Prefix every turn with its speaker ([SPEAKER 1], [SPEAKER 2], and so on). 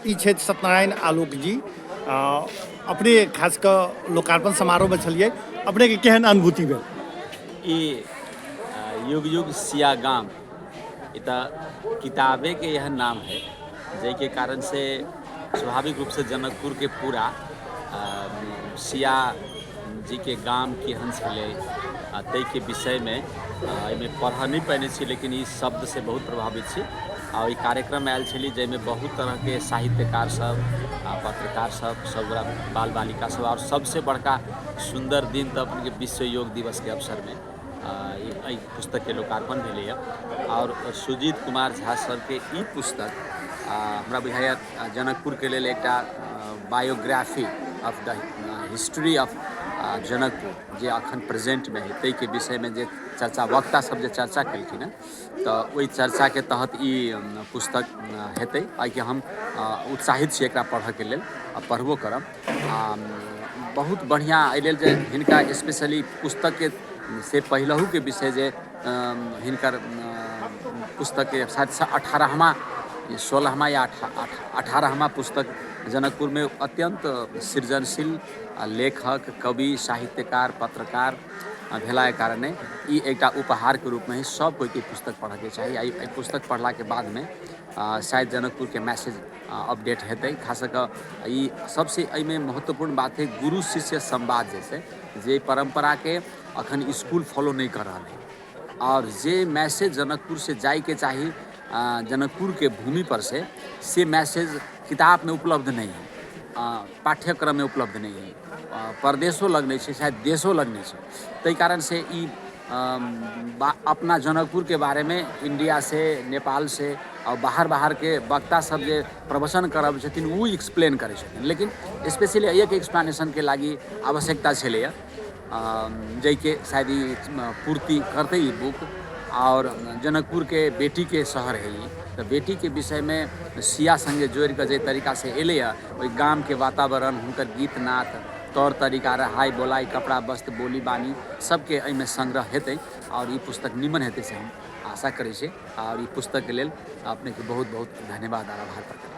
[SPEAKER 1] ई छथि सत्यनारायण आलोक जी। अपने खास कऽ लोकार्पण समारोहमे छलियै, अपनेके केहन अनुभूति भेल?
[SPEAKER 2] ई युग युग सिया गाम ई किताबे के यह नाम है जैके कारण से स्वाभाविक रूप से जनकपुर के पूरा सिया जी के गाम केहन छलै ताहि के विषय में एहिमे पढ़ नहीं पैने छी, लेकिन ई शब्द से बहुत प्रभावित छी। और ई कार्यक्रम आयल छली जैमे बहुत तरह के साहित्यकार सब, पत्रकार सब गोरा बाल बालिका सब, और सबसे बड़का सुंदर दिन तो अपन के विश्व योग दिवस के अवसर में ई पुस्तक के लोकार्पण भेलैया। और सुजीत कुमार झा सर के ई पुस्तक हमरा बुझाइया जनकपुर के लेल एकटा biography of the history of Janakpur जे अखन प्रेजेंट में है ताहि के विषय में जे चर्चा वक्ता सब जे चर्चा केलखिन तो वही चर्चा के तहत ई पुस्तक हेतै। आइ हम उत्साहित छी एकरा पढ़ऽ के लेल आ पढ़बो करब। बहुत बढ़िया एहि लेल जे हिनका स्पेशली पुस्तक के से पहिलहू के विषय जे हिनकर पुस्तक के शायद 18वां 16वां या 18वां पुस्तक जनकपुर में अत्यंत सृजनशील लेखक, कवि, साहित्यकार, पत्रकार भेला के कारणे ई एकटा उपहार के रूप में ही सब कोई के पुस्तक पढ़े के चाहिए। आई पुस्तक पढ़ला के बाद में शायद जनकपुर के मैसेज अपडेट हेतै। खास कर ई सबसे एहिमे महत्वपूर्ण बात है गुरु शिष्य संवाद जैसे जे परंपरा के अखन स्कूल फॉलो नहीं कर रहा है, और जे मैसेज जनकपुर से जाए के चाहिए जनकपुर के भूमि पर से मैसेज किताब में उपलब्ध नहीं है, पाठ्यक्रम में उपलब्ध नहीं है, परदेशों लग नहीं है, शायद देशों लग नहीं है। तै कारण से ई अपना जनकपुर के बारे में इंडिया से, नेपाल से और बाहर के वक्ता सब जे प्रवचन करब छथिन वो एक्सप्लेन करे छथिन, लेकिन स्पेशली एक एक्सप्लेनेशन के लागी आवश्यकता छलैया जैके शायद ई पूर्ति करते ई बुक। और जनकपुर के बेटी के शहर है ये, तो बेटी के विषय में सिया संगे जोड़ के जे तरीका से एले ओई गाम के वातावरण, हुनकर गीत नाद, तौर तरीका, रहाई बोलाई, कपड़ा वस्त्र, बोली बानी सबके एहिमे संग्रह हेतै और ई पुस्तक निमन हेतै से हम आशा करै छी। और ई पुस्तक के लेल अपने के बहुत बहुत धन्यवाद और आभार प्रकट